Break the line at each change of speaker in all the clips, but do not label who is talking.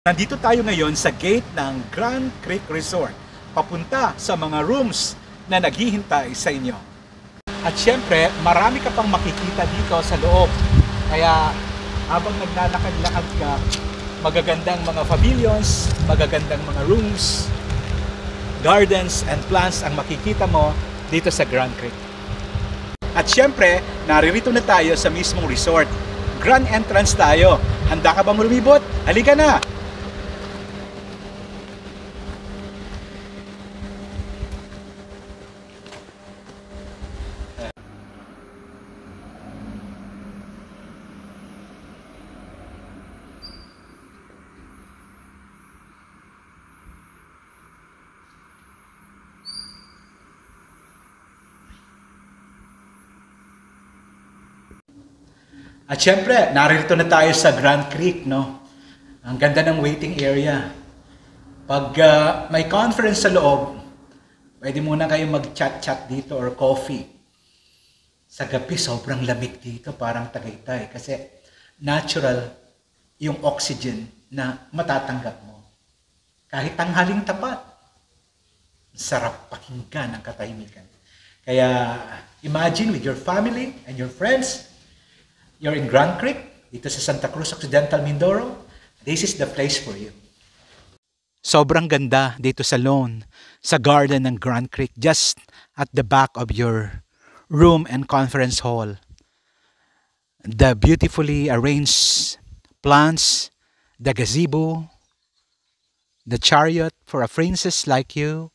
Nandito tayo ngayon sa gate ng Grand Creek Resort, papunta sa mga rooms na naghihintay sa inyo. At syempre, marami ka pang makikita dito sa loob. Kaya habang naglalakad-lakad ka, magagandang mga pavilions, magagandang mga rooms, gardens and plants ang makikita mo dito sa Grand Creek. At syempre, naririto na tayo sa mismong resort. Grand entrance tayo. Handa ka bang lumibot? Halika na! At syempre, narito na tayo sa Grand Creek, no? Ang ganda ng waiting area. Pag may conference sa loob, pwede muna kayo mag-chat-chat dito or coffee. Sa gabi, sobrang lamig dito, parang Tagaytay. Kasi natural yung oxygen na matatanggap mo. Kahit tanghaling tapat, sarap pakinggan ang katahimikan. Kaya imagine with your family and your friends, you're in Grand Creek, dito sa Santa Cruz Occidental, Mindoro. This is the place for you. Sobrang ganda dito sa lawn, sa garden ng Grand Creek, just at the back of your room and conference hall. The beautifully arranged plants, the gazebo, the chariot for a princess like you,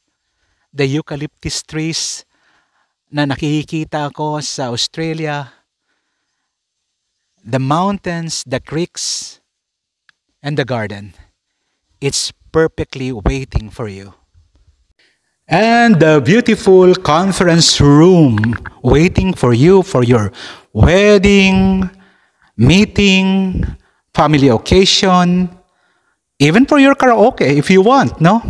the eucalyptus trees na nakikita ko sa Australia, the mountains, the creeks, and the garden. It's perfectly waiting for you. And the beautiful conference room waiting for you for your wedding, meeting, family occasion, even for your karaoke if you want, no?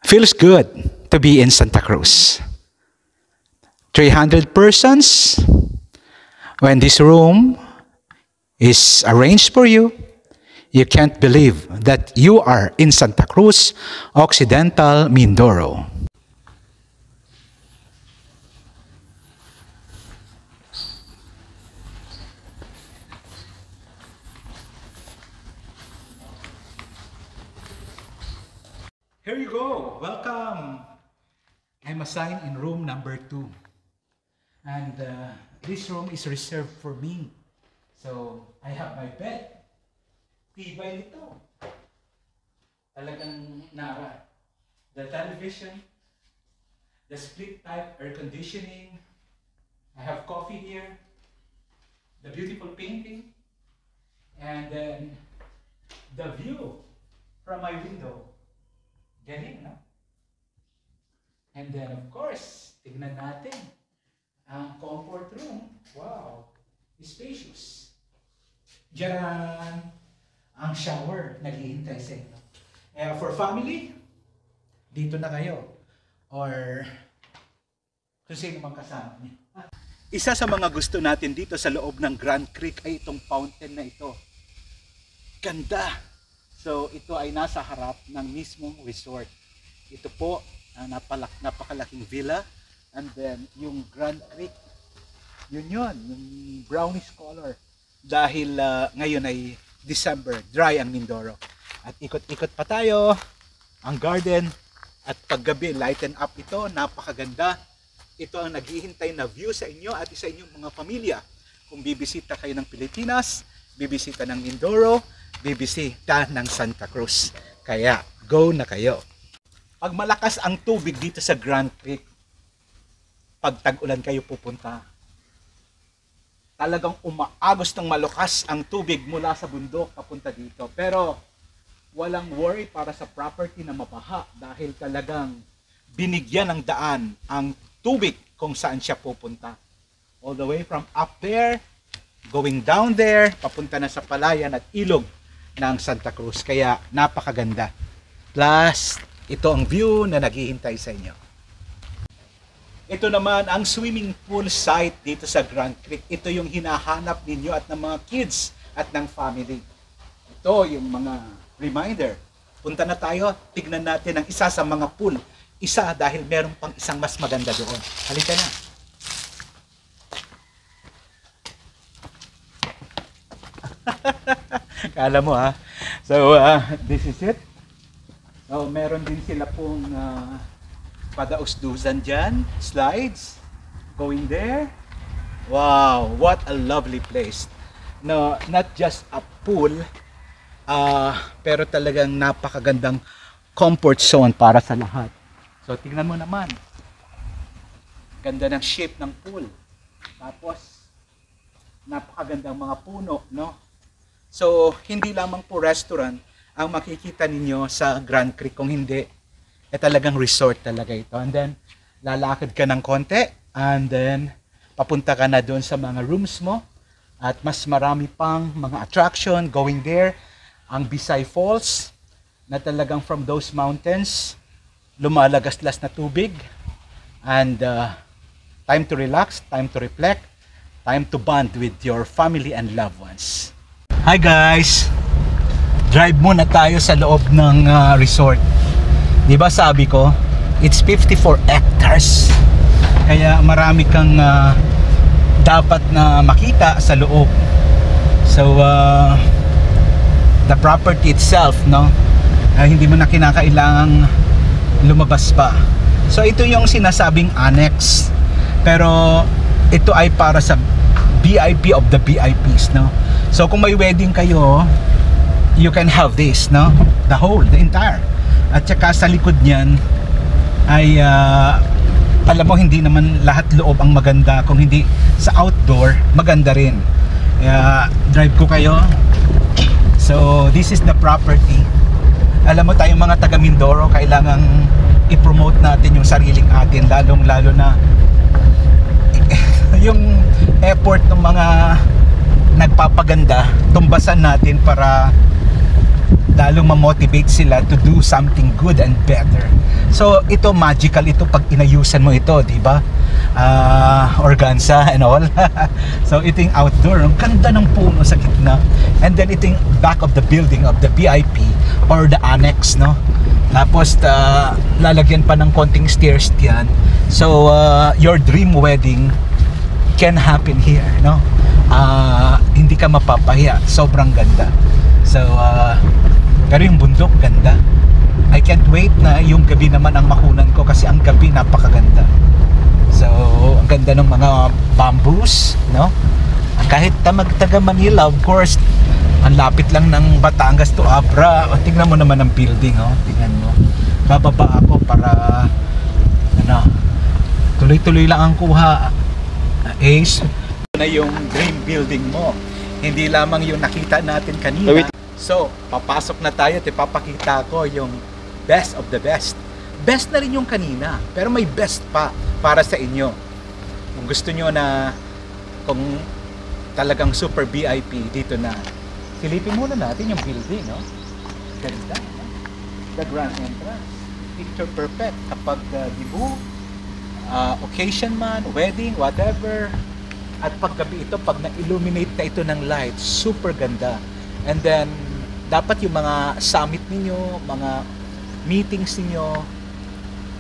Feels good to be in Santa Cruz. 300 persons. When this room is arranged for you, you can't believe that you are in Santa Cruz Occidental, Mindoro. Here you go. Welcome. I'm assigned in room number 2. And this room is reserved for me. So, I have my bed. Tibay nito. Talagang nara. The television, the split type air conditioning. I have coffee here. The beautiful painting. And then, the view from my window. Galing, no? And then, of course, tignan natin. Ang comfort room, wow, spacious. Diyan ang shower, naghihintay sa inyo. For family, dito na kayo. Or kung sino mang kasama niyo. Isa sa mga gusto natin dito sa loob ng Grand Creek ay itong fountain na ito. Ganda! So ito ay nasa harap ng mismong resort. Ito po ang napakalaking villa. And then, yung Grand Creek, yun, yung brownish color. Dahil ngayon ay December, dry ang Mindoro. At ikot-ikot pa tayo, ang garden, at paggabi, lighten up ito, napakaganda. Ito ang naghihintay na view sa inyo at sa inyong mga pamilya. Kung bibisita kayo ng Pilipinas, bibisita ng Mindoro, bibisita ng Santa Cruz. Kaya, go na kayo. Pag malakas ang tubig dito sa Grand Creek, pag tag-ulan kayo pupunta, talagang umaagos ng malakas ang tubig mula sa bundok papunta dito. Pero walang worry para sa property na mabaha dahil talagang binigyan ng daan ang tubig kung saan siya pupunta. All the way from up there, going down there, papunta na sa palayan at ilog ng Santa Cruz. Kaya napakaganda. Plus, ito ang view na naghihintay sa inyo. Ito naman ang swimming pool site dito sa Grand Creek. Ito yung hinahanap ninyo at ng mga kids at ng family.
ito yung mga reminder. Punta na tayo, tignan natin ang isa sa mga pool. Isa dahil meron pang isang mas maganda doon. Halika na. Kala mo ha. So, this is it. So, meron din sila pong padausdusan dyan. Slides. Going there. Wow, what a lovely place. No, not just a pool, pero talagang napakagandang comfort zone para sa lahat. So, tingnan mo naman. Ganda ng shape ng pool. Tapos, napakagandang mga puno, no? So, hindi lamang po restaurant ang makikita ninyo sa Grand Creek. Kung hindi, talagang resort talaga ito. And then, lalakad ka ng konti. And then, papunta ka na doon sa mga rooms mo. At mas marami pang mga attraction going there. Ang Bisay Falls, na talagang from those mountains, lumalagaslas na tubig. And time to relax, time to reflect, time to bond with your family and loved ones. Hi guys! Drive muna tayo sa loob ng resort. Diba sabi ko, it's 54 hectares. Kaya marami kang dapat na makita sa loob. So, the property itself, no? Hindi mo na kinakailangang lumabas pa. So, ito yung sinasabing annex. Pero, ito ay para sa VIP of the VIPs, no? So kung may wedding kayo, you can have this, no? The entire. At saka sa likod niyan ay alam mo, hindi naman lahat loob ang maganda. Kung hindi sa outdoor, maganda rin. Drive ko kayo. So this is the property. Alam mo, tayong mga taga Mindoro, kailangang i-promote natin yung sariling atin, lalong lalo na yung effort ng mga nagpapaganda, tumbasan natin para lalong ma-motivate sila to do something good and better. So ito magical ito pag inayusan mo ito, di ba? Organza and all. So ito yung outdoor, ang ganda ng puno sa gitna. And then ito yung back of the building of the VIP or the annex, no? Tapos lalagyan pa ng konting stairs diyan. So your dream wedding can happen here, no? Hindi ka mapapahiya, sobrang ganda. So pero yung bundok ganda. I can't wait na yung gabi naman ang makunan ko kasi ang gabi napakaganda. So ang ganda ng mga bamboos, no? Kahit taga Manila, of course, ang lapit lang ng Batangas to Abra. Tingnan mo naman ang building, oh. Tingnan mo. Bababa ako para tuloy-tuloy lang ang kuha. Ace na yung dream building mo, hindi lamang yung nakita natin kanina. So papasok na tayo at ipapakita ko yung best of the best. Best na rin yung kanina, pero may best pa para sa inyo. Kung gusto nyo na, kung talagang super VIP, dito na. Silipin muna natin yung building, no? Ganda, no? The grand entrance, picture perfect kapag dibu, occasion man, wedding, whatever. At paggabi ito, pag na-illuminate na ito ng light, super ganda. And then, dapat yung mga summit ninyo, mga meetings ninyo,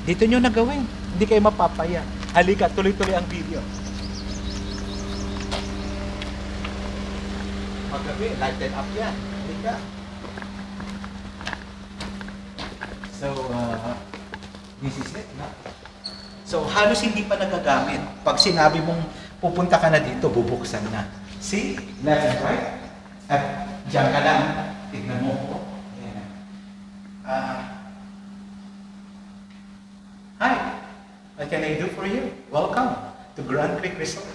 dito nyo nagawin. Hindi kayo mapapaya. Halika, tuloy-tuloy ang video. Paggabi, lighted up yan. Halika. So, this is it, no? So, halos hindi pa nagagamit. Pag sinabi mong pupunta ka na dito, bubuksan na. See? Left and right. At dyan ka lang. Tignan mo po. Hi. What can I do for you? Welcome to Grand Creek Resort.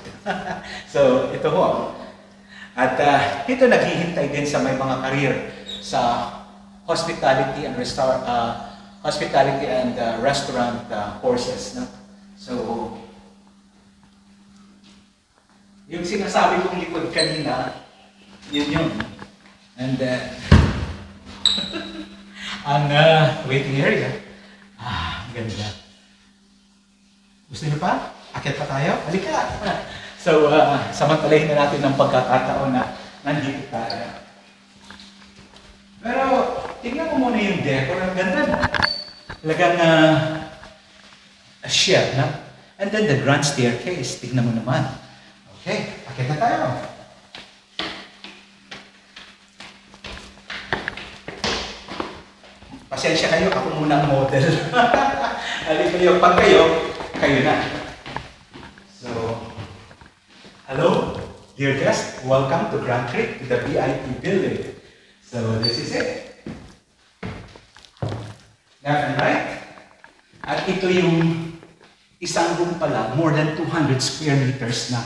So, ito ho. At ito naghihintay din sa may mga career sa hospitality and restaurant courses, no? So, yung sinasabi kong likod kanina, yun yun. And ang waiting area, ganda. Gusto niyo pa? Akit pa tayo? Halika! So, samantalahin na natin ng pagkakataon na nandito tayo. Pero, tingnan mo muna yung decor. Ang ganda na. Talagang a shed, na? And then the grand staircase. Tingnan mo naman. Okay, akit na tayo. Pasensya kayo, ako muna ang model. Halika kayo, pag kayo na. So, hello, dear guest. Welcome to Grand Creek, to the VIP building. So, this is it. Left and right. At ito yung isang room pala, more than 200 square meters na.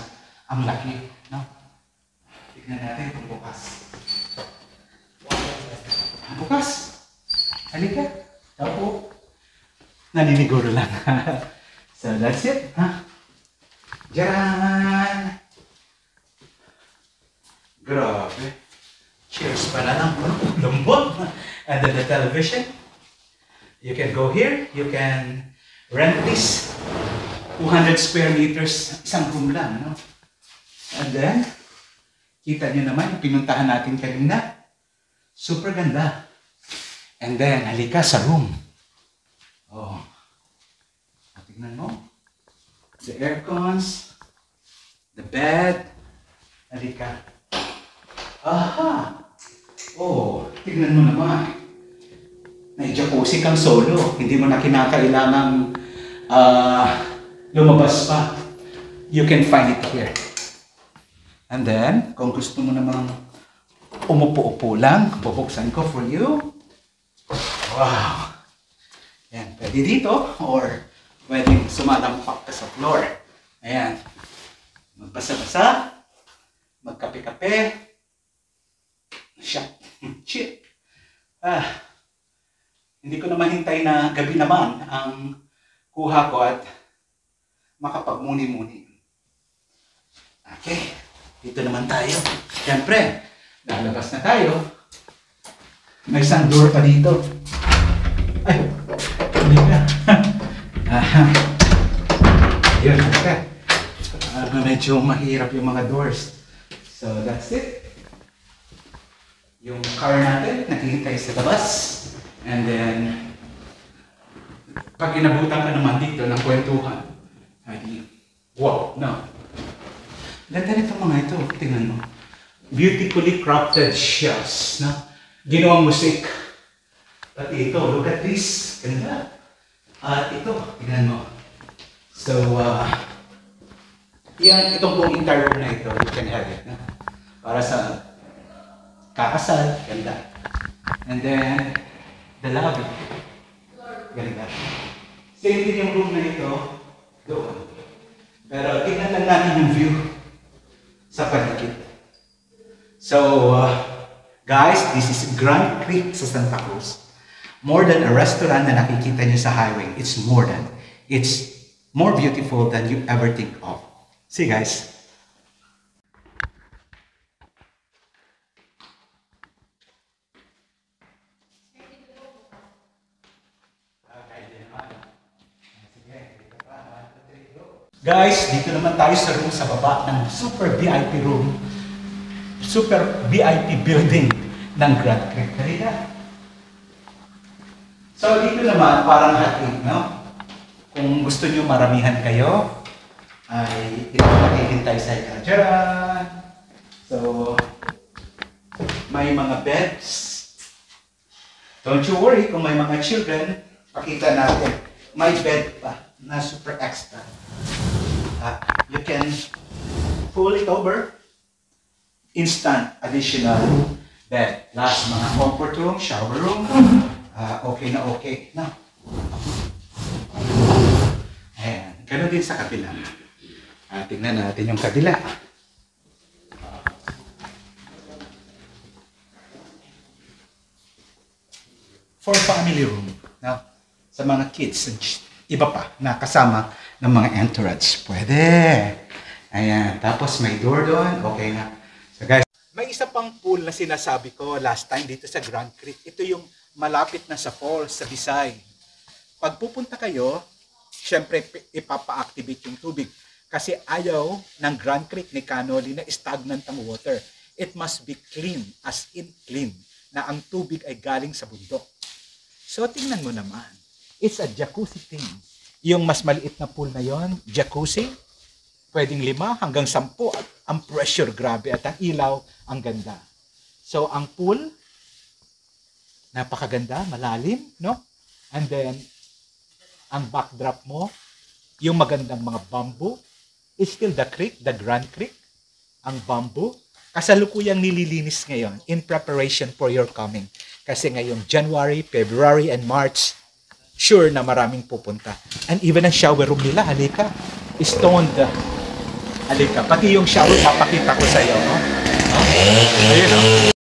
Ang laki, no? Tignan natin kung bukas. Bukas. Halika. Tao po. Naniniguro lang. So, that's it. Ha? Diyan! Grabe. Cheers pala ng lambot. And then the television. You can go here. You can rent this. 200 square meters. Isang room lang, no? And then, kita niyo naman yung pinuntahan natin kanina. Super ganda. And then, halika sa room. Oh. Tingnan mo. The aircons. The bed. Halika. Aha! Oh, tingnan mo naman. Nai-jacuzzi kang solo. Hindi mo na kinakailangang lumabas pa. You can find it here. And then, kung gusto mo namang umupo-upo lang, bubuksan ko for you. Wow! Ayan, pwede dito or pwede sumalampak ka sa floor. Ayan. Magbasa-basa, magkape-kape. Shit. Hindi ko na mahintay na gabi naman ang kuha ko at makapagmuni-muni. Okay, dito naman tayo. Siyempre, lalabas na tayo. May isang door pa dito. Ay, hindi ka. Yun, okay. Medyo mahirap yung mga doors. So, that's it. Yung car natin, naghihintay sa labas. And then, pag inabutan ka naman dito ng kwentuhan, ay, wow, no. Ganda nito mga ito, tingnan mo. Beautifully crafted shells, no? Ginawang musik. Pati ito, look at this. Ganda. At ito, tingnan mo. So, itong buong entire room na ito, you can have it, no? Para sa kakasal, ganda. And then, the lobby. Ganda. Same din yung room na ito, doon. Pero tingnan lang natin yung view sa paligid. So, guys, this is Grand Creek sa Santa Cruz. More than a restaurant na nakikita nyo sa highway. It's more than. It's more beautiful than you ever think of. See you guys. Guys, dito naman tayo sa room sa baba ng super VIP room. Super VIP building ng Grand Creek. Halika. So dito naman parang hatid, no? Kung gusto nyo maramihan kayo, ay ito maghihintay sa dyan. So, may mga beds. Don't you worry kung may mga children, pakita natin. May bed pa na super extra. You can pull it over. Instant additional bed. Last mga comfort room, shower room. Okay na okay. No? Ayan. Ganun din sa kabila. Tingnan natin yung kabila. For family room. No? Sa mga kids. Iba pa na kasama ng mga entourage. Pwede. Ayan. Tapos may door doon. Okay na. So guys, may isa pang pool na sinasabi ko last time dito sa Grand Creek. Ito yung malapit na sa falls, sa Bisay. Pag pupunta kayo, syempre ipapa-activate yung tubig. Kasi ayaw ng Grand Creek ni Canoli na stagnant ang water. It must be clean, as in clean. na ang tubig ay galing sa bundok. So tingnan mo naman, it's a jacuzzi thing. Yung mas maliit na pool na yon, jacuzzi, pwedeng 5 hanggang 10. Ang pressure grabe at ang ilaw, ang ganda. So ang pool, napakaganda, malalim, no? And then, ang backdrop mo, yung magandang mga bamboo, is still the creek, the Grand Creek, ang bamboo, kasalukuyang nililinis ngayon in preparation for your coming. Kasi ngayong January, February, and March, sure na maraming pupunta. And even ang shower room nila, halika, stoned. Halika, pati yung shower, papakita ko sa iyo. No? Ayun, no?